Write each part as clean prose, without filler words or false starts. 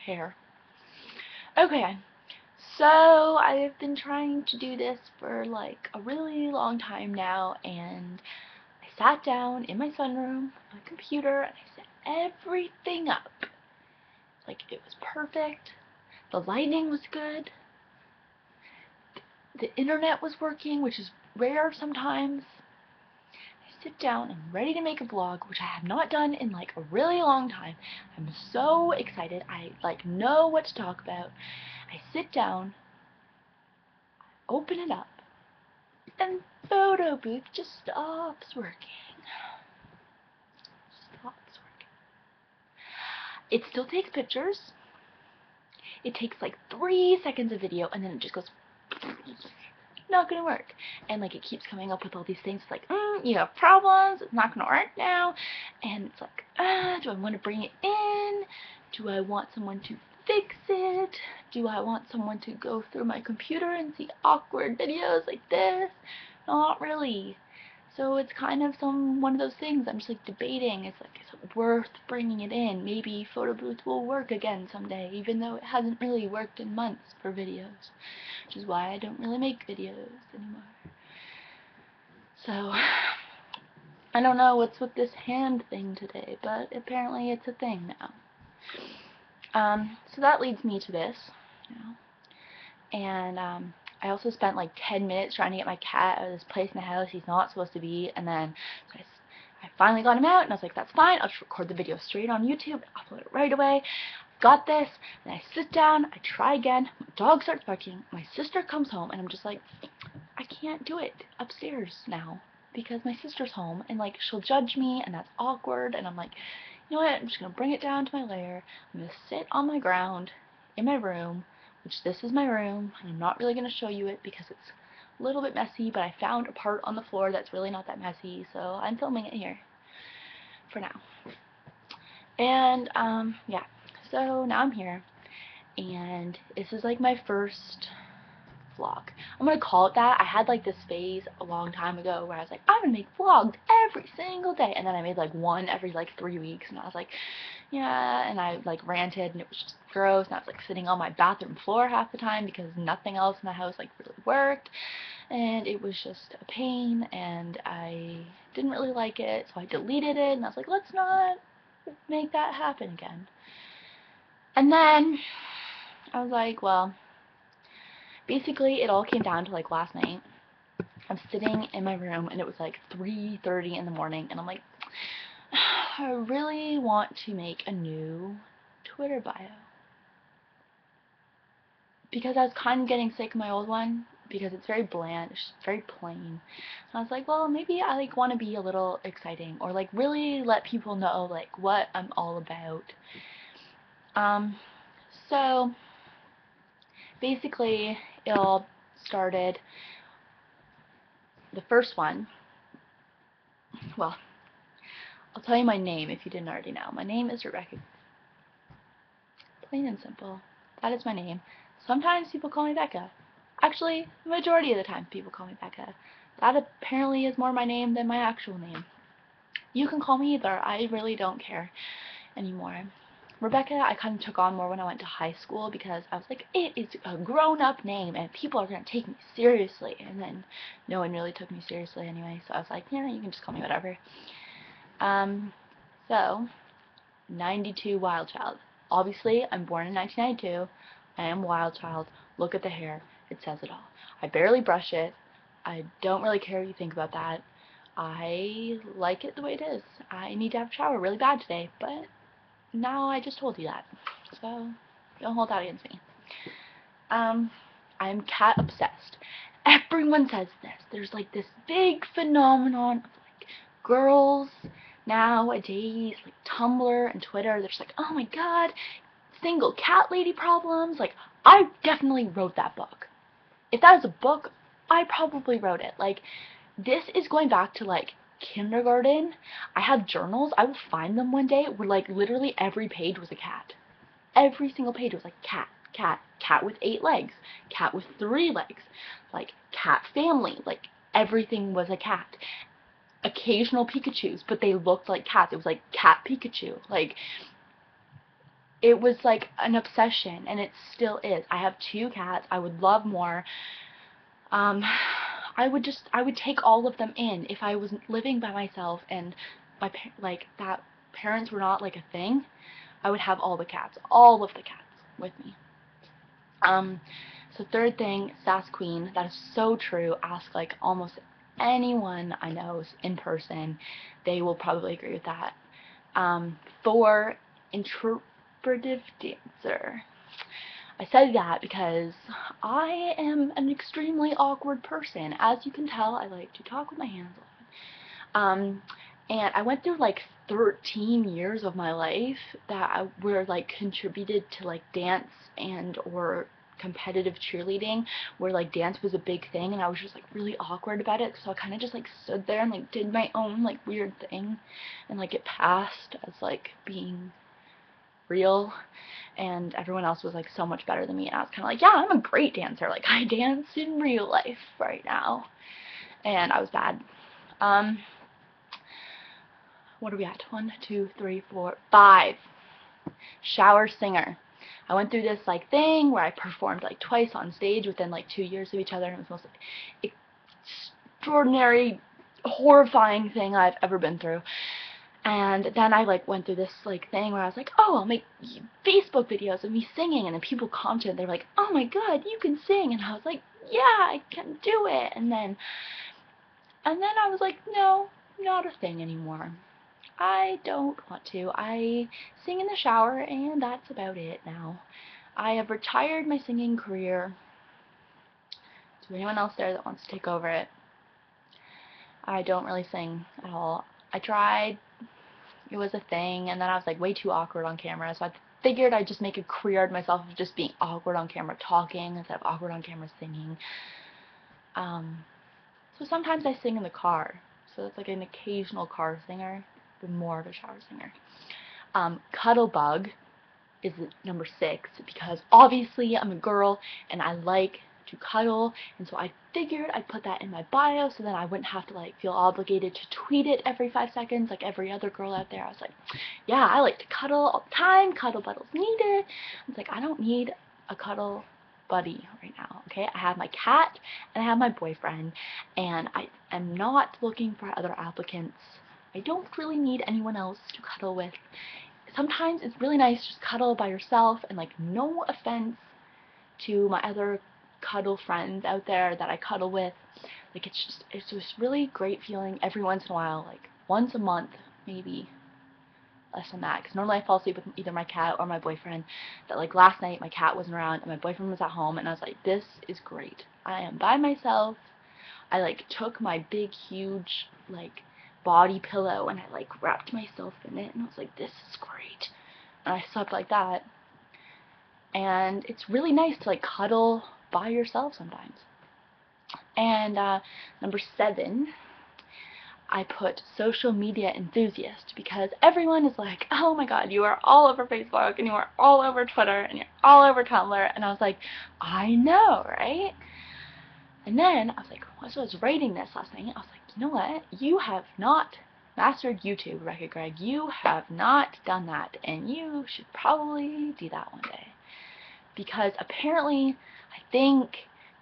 hair. Okay, so I've been trying to do this for like a really long time now, and I sat down in my sunroom on my computer and I set everything up. Like, it was perfect. The lighting was good. The internet was working, which is rare sometimes. I sit down and I'm ready to make a vlog, which I have not done in like a really long time. I'm so excited. I like know what to talk about. I sit down, open it up, and photo booth just stops working. Stops working. It still takes pictures. It takes like 3 seconds of video, and then it just goes, not gonna work. And like, it keeps coming up with all these things like, you have problems, it's not gonna work now. And it's like, do I want to bring it in? Do I want someone to fix it? Do I want someone to go through my computer and see awkward videos like this? Not really. So it's kind of one of those things I'm just like debating. It's like, is it worth bringing it in? Maybe photo booth will work again someday, even though it hasn't really worked in months for videos, which is why I don't really make videos anymore. So I don't know what's with this hand thing today, but apparently it's a thing now. So that leads me to this, you know. And I also spent like 10 minutes trying to get my cat out of this place in the house he's not supposed to be, and then so I finally got him out, and I was like, that's fine, I'll just record the video straight on YouTube, upload it right away. Got this, and I sit down, I try again, my dog starts barking, my sister comes home, and I'm just like, I can't do it upstairs now, because my sister's home, and like, she'll judge me, and that's awkward, and I'm like, you know what, I'm just gonna bring it down to my lair, I'm gonna sit on my ground, in my room, which this is my room, and I'm not really going to show you it because it's a little bit messy, but I found a part on the floor that's really not that messy, so I'm filming it here for now. And yeah, so now I'm here, and this is like my first vlog. I'm gonna call it that. I had like this phase a long time ago where I was like, I'm gonna make vlogs every single day, and then I made like one every like 3 weeks, and I was like, yeah, and I like ranted, and it was just gross, and I was like sitting on my bathroom floor half the time because nothing else in the house like really worked, and it was just a pain, and I didn't really like it, so I deleted it, and I was like, let's not make that happen again. And then I was like, well, basically it all came down to like last night. I'm sitting in my room, and it was like 3:30 in the morning, and I'm like, I really want to make a new Twitter bio, because I was kind of getting sick of my old one because it's very bland, it's very plain. And I was like, well, maybe I like want to be a little exciting, or like really let people know like what I'm all about. So basically it all started, the first one, well, I'll tell you my name if you didn't already know. My name is Rebecca. Plain and simple. That is my name. Sometimes people call me Becca. Actually, the majority of the time people call me Becca. That apparently is more my name than my actual name. You can call me either. I really don't care anymore. Rebecca, I kind of took on more when I went to high school because I was like, it is a grown-up name and people are going to take me seriously. And then no one really took me seriously anyway, so I was like, yeah, you can just call me whatever. So, 92 Wild Child. Obviously, I'm born in 1992. I am Wild Child. Look at the hair. It says it all. I barely brush it. I don't really care what you think about that. I like it the way it is. I need to have a shower really bad today, but now I just told you that. So, don't hold that against me. I'm cat obsessed. Everyone says this. There's like this big phenomenon of like girls nowadays, like Tumblr and Twitter, they're just like, oh my god, single cat lady problems. Like, I definitely wrote that book. If that was a book, I probably wrote it. Like, this is going back to like kindergarten. I have journals. I will find them one day where like literally every page was a cat. Every single page was like cat, cat, cat with 8 legs, cat with 3 legs, like cat family, like everything was a cat. Occasional Pikachus, but they looked like cats. It was like cat Pikachu. Like, it was like an obsession, and it still is. I have 2 cats. I would love more. I would take all of them in if I was living by myself and my parents were not like a thing. I would have all of the cats with me. So third thing, Sass Queen, that is so true. Ask like almost anyone I know in person, they will probably agree with that. 4, interpretive dancer. I said that because I am an extremely awkward person. As you can tell, I like to talk with my hands a lot. And I went through like 13 years of my life that were like contributed to like dance and or competitive cheerleading, where like dance was a big thing, and I was just like really awkward about it, so I kind of just like stood there and like did my own like weird thing, and like it passed as like being real, and everyone else was like so much better than me, and I was kind of like, yeah, I'm a great dancer, like I dance in real life right now, and I was bad. What are we at? 1, 2, 3, 4, 5. Shower singer. I went through this like thing where I performed like twice on stage within like 2 years of each other, and it was the most extraordinary, horrifying thing I've ever been through. And then I like went through this like thing where I was like, oh, I'll make Facebook videos of me singing, and then people commented, they were like, oh my god, you can sing, and I was like, yeah, I can do it. And then I was like, no, not a thing anymore. I don't want to. I sing in the shower, and that's about it now. I have retired my singing career. To anyone else there that wants to take over it, I don't really sing at all. I tried. It was a thing, and then I was like way too awkward on camera, so I figured I'd just make a career out of myself of just being awkward on camera talking instead of awkward on camera singing. So sometimes I sing in the car, so it's like an occasional car singer, but more of a shower singer. Cuddlebug is number 6, because obviously I'm a girl and I like to cuddle, and so I figured I'd put that in my bio so then I wouldn't have to like feel obligated to tweet it every 5 seconds like every other girl out there. I was like, yeah, I like to cuddle all the time, cuddle buddies needed. I was like, I don't need a cuddle buddy right now, okay? I have my cat and I have my boyfriend, and I am not looking for other applicants. I don't really need anyone else to cuddle with. Sometimes it's really nice to just cuddle by yourself, and like no offense to my other cuddle friends out there that I cuddle with, like it's just really great feeling every once in a while, like once a month, maybe less than that, because normally I fall asleep with either my cat or my boyfriend. That like last night my cat wasn't around and my boyfriend was at home, and I was like, this is great. I am by myself. I like took my big huge like body pillow and I like wrapped myself in it, and I was like, this is great. And I slept like that. And it's really nice to like cuddle by yourself sometimes. And number 7, I put social media enthusiast, because everyone is like, oh my god, you are all over Facebook and you are all over Twitter and you're all over Tumblr. And I was like, I know, right? And then I was like, so I was writing this last night, I was like, you know what? You have not mastered YouTube, Rebecca Gregg. You have not done that, and you should probably do that one day. Because apparently, I think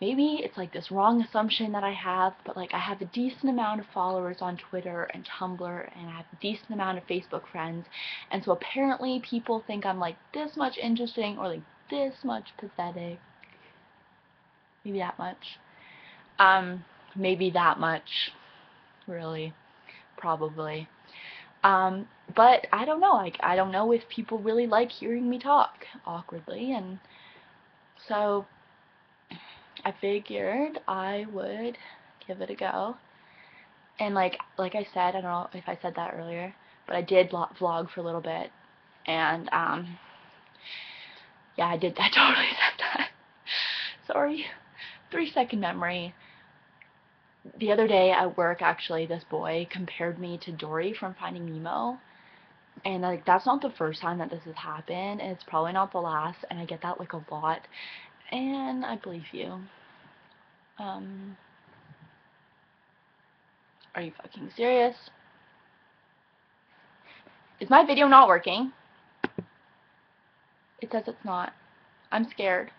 maybe it's like this wrong assumption that I have, but like I have a decent amount of followers on Twitter and Tumblr, and I have a decent amount of Facebook friends, and so apparently people think I'm like this much interesting or like this much pathetic. Maybe that much. Maybe that much, really, probably. But I don't know, like, I don't know if people really like hearing me talk awkwardly, and so I figured I would give it a go. And like I said, I don't know if I said that earlier, but I did vlog for a little bit, and yeah, I did, I totally said that. Sorry. 3-second memory. The other day at work, actually, this boy compared me to Dory from Finding Nemo. And like that's not the first time that this has happened, and it's probably not the last, and I get that like a lot, and I believe you. Are you fucking serious? Is my video not working? It says it's not. I'm scared.